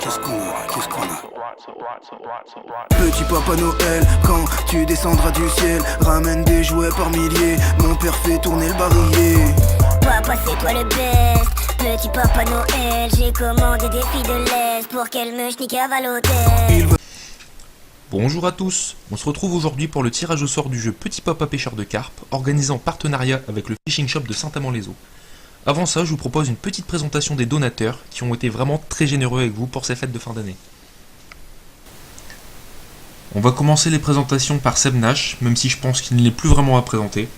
qu'est-ce qu'on a, qu'est-ce qu'on a. Petit Papa Noël, quand tu descendras du ciel, ramène des jouets par milliers, mon père fait tourner le barillet. Papa c'est toi le best, petit Papa Noël, j'ai commandé des filles de l'Est pour qu'elles me schnickavent à l'hôtel. Bonjour à tous, on se retrouve aujourd'hui pour le tirage au sort du jeu Petit Papa Pêcheur de Carpe, organisé en partenariat avec le Fishing Shop de Saint-Amand-les-Eaux. Avant ça, je vous propose une petite présentation des donateurs qui ont été vraiment très généreux avec vous pour ces fêtes de fin d'année. On va commencer les présentations par Seb Nash, même si je pense qu'il ne l'est plus vraiment à présenter.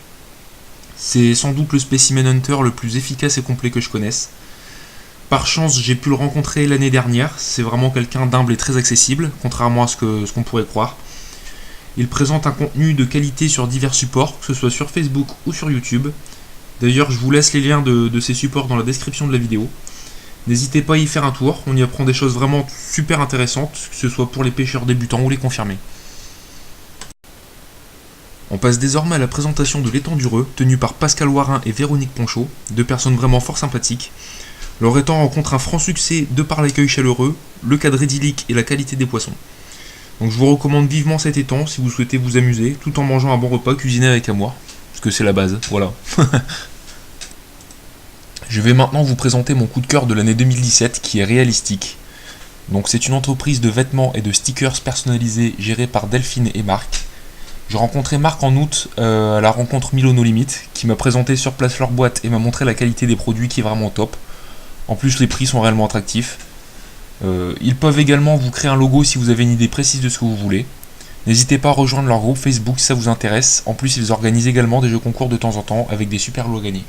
C'est sans doute le Specimen Hunter le plus efficace et complet que je connaisse. Par chance, j'ai pu le rencontrer l'année dernière, c'est vraiment quelqu'un d'humble et très accessible, contrairement à ce qu'on pourrait croire. Il présente un contenu de qualité sur divers supports, que ce soit sur Facebook ou sur YouTube. D'ailleurs, je vous laisse les liens de ces supports dans la description de la vidéo. N'hésitez pas à y faire un tour, on y apprend des choses vraiment super intéressantes, que ce soit pour les pêcheurs débutants ou les confirmés. On passe désormais à la présentation de l'étang du Reux, tenue par Pascal Warin et Véronique Ponchot, deux personnes vraiment fort sympathiques. Leur étang rencontre un franc succès de par l'accueil chaleureux, le cadre idyllique et la qualité des poissons. Donc je vous recommande vivement cet étang si vous souhaitez vous amuser, tout en mangeant un bon repas cuisiné avec amour, parce que c'est la base, voilà. Je vais maintenant vous présenter mon coup de cœur de l'année 2017 qui est Réalistique. Donc c'est une entreprise de vêtements et de stickers personnalisés gérée par Delphine et Marc. J'ai rencontré Marc en août à la rencontre Milo No Limit, qui m'a présenté sur place leur boîte et m'a montré la qualité des produits qui est vraiment top. En plus les prix sont réellement attractifs. Ils peuvent également vous créer un logo si vous avez une idée précise de ce que vous voulez. N'hésitez pas à rejoindre leur groupe Facebook si ça vous intéresse. En plus ils organisent également des jeux concours de temps en temps avec des super lots à gagner.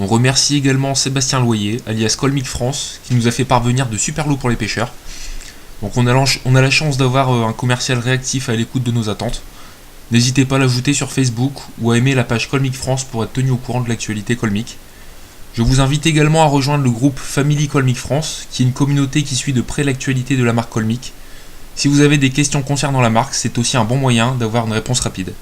On remercie également Sébastien Loyer, alias Colmic France, qui nous a fait parvenir de super lots pour les pêcheurs. Donc on a la chance d'avoir un commercial réactif à l'écoute de nos attentes. N'hésitez pas à l'ajouter sur Facebook ou à aimer la page Colmic France pour être tenu au courant de l'actualité Colmic. Je vous invite également à rejoindre le groupe Family Colmic France, qui est une communauté qui suit de près l'actualité de la marque Colmic. Si vous avez des questions concernant la marque, c'est aussi un bon moyen d'avoir une réponse rapide.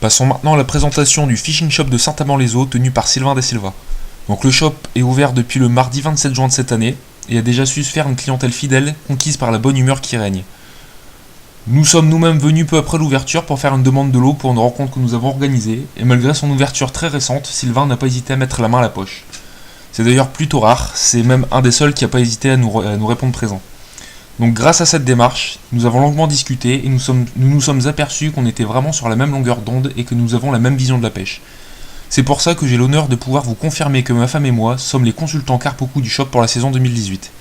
Passons maintenant à la présentation du Fishing Shop de Saint-Amand-les-Eaux tenu par Sylvain Da Silva. Donc le shop est ouvert depuis le mardi 27 juin de cette année et a déjà su se faire une clientèle fidèle conquise par la bonne humeur qui règne. Nous sommes nous-mêmes venus peu après l'ouverture pour faire une demande de l'eau pour une rencontre que nous avons organisée et malgré son ouverture très récente, Sylvain n'a pas hésité à mettre la main à la poche. C'est d'ailleurs plutôt rare, c'est même un des seuls qui n'a pas hésité à nous répondre présent. Donc grâce à cette démarche, nous avons longuement discuté et nous nous sommes aperçus qu'on était vraiment sur la même longueur d'onde et que nous avons la même vision de la pêche. C'est pour ça que j'ai l'honneur de pouvoir vous confirmer que ma femme et moi sommes les consultants carpe au cou du shop pour la saison 2018.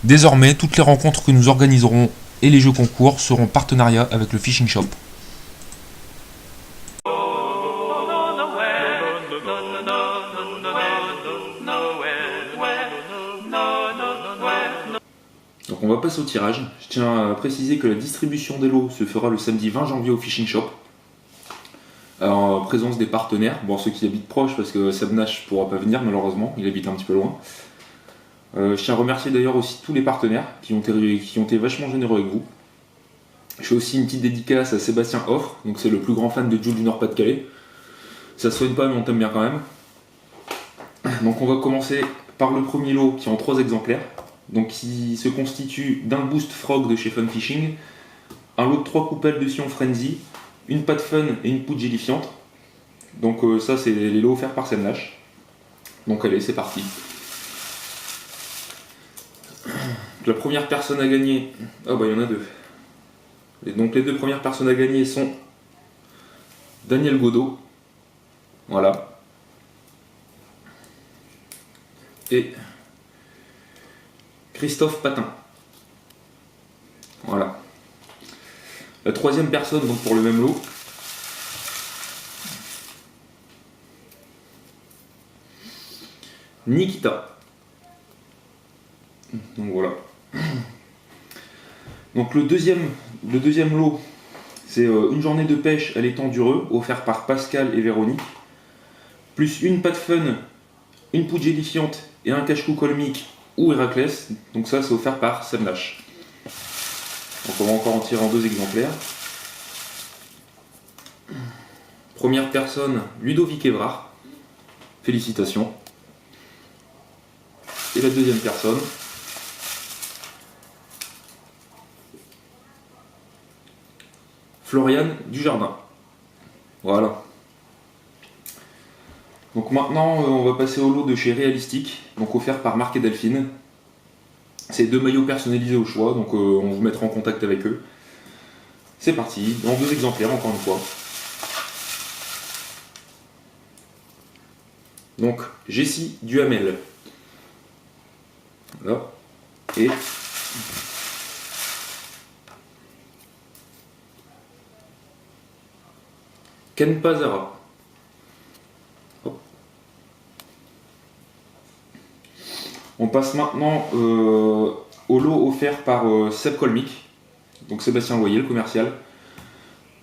Désormais, toutes les rencontres que nous organiserons et les jeux concours seront en partenariat avec le Fishing Shop. Donc on va passer au tirage. Je tiens à préciser que la distribution des lots se fera le samedi 20 janvier au Fishing Shop. En présence des partenaires, bon ceux qui habitent proches parce que Seb Nash ne pourra pas venir malheureusement, il habite un petit peu loin. Je tiens à remercier d'ailleurs aussi tous les partenaires qui ont été vachement généreux avec vous. Je fais aussi une petite dédicace à Sébastien Offre, donc c'est le plus grand fan de Jules du Nord-Pas-de-Calais. Ça se soigne pas mais on t'aime bien quand même. Donc on va commencer par le premier lot qui est en 3 exemplaires. Donc qui se constitue d'un Boost Frog de chez Fun Fishing, un lot de 3 coupelles de Sion Frenzy, une pâte Fun et une poudre gélifiante. Donc ça c'est les lots offerts par Seb Nash. Donc allez, c'est parti. La première personne à gagner, ah bah il y en a 2. Et donc les 2 premières personnes à gagner sont Daniel Godot, voilà, et Christophe Patin, voilà. La troisième personne donc pour le même lot, Nikita. Donc voilà. Donc le deuxième lot, c'est une journée de pêche à l'étang du Reux, offert par Pascal et Véronique, plus une pâte Fun, une poudre gélifiante et un cache-cou Colmic ou Héraclès. Donc ça c'est offert par Seb Nash. Donc on va encore en tirer en 2 exemplaires. Première personne, Ludovic Évrard. Félicitations. Et la deuxième personne, Floriane Dujardin. Voilà. Donc maintenant, on va passer au lot de chez Realistic, donc offert par Marc et Delphine. C'est 2 maillots personnalisés au choix, donc on vous mettra en contact avec eux. C'est parti, dans 2 exemplaires encore une fois. Donc Jessie Duhamel. Voilà. Et Ken Pazara. Hop. On passe maintenant au lot offert par Seb Colmic, donc Sébastien Loyer, le commercial.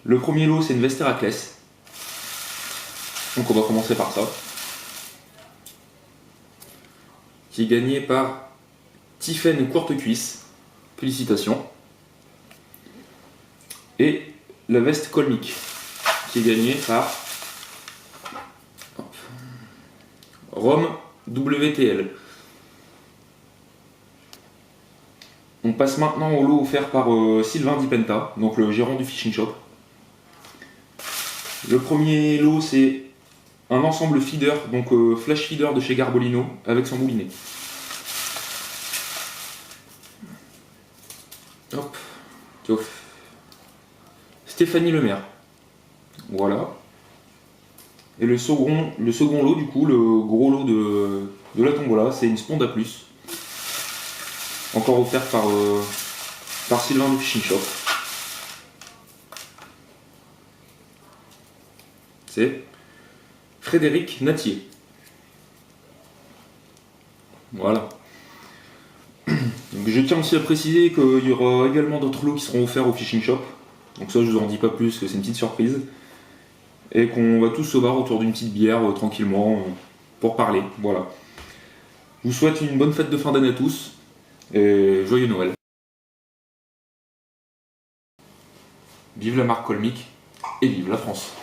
Le premier lot, c'est une veste Héraclès. Donc on va commencer par ça. Qui est gagné par Tiffaine Courte Cuisse. Félicitations. Et la veste Colmic, qui est gagnée par Rome WTL. On passe maintenant au lot offert par Sylvain Dipenta, donc le gérant du Fishing Shop. Le premier lot, c'est un ensemble feeder, donc flash feeder de chez Garbolino, avec son moulinet. Hop. Stéphanie Lemaire. Voilà. Et le second lot, du coup, le gros lot de la tombola, c'est une Sponda Plus. Encore offerte par Sylvain du Fishing Shop. C'est Frédéric Natier. Voilà. Donc, je tiens aussi à préciser qu'il y aura également d'autres lots qui seront offerts au Fishing Shop. Donc ça, je vous en dis pas plus, que c'est une petite surprise. Et qu'on va tous se voir autour d'une petite bière tranquillement pour parler. Voilà. Je vous souhaite une bonne fête de fin d'année à tous. Et joyeux Noël. Vive la marque Colmic et vive la France.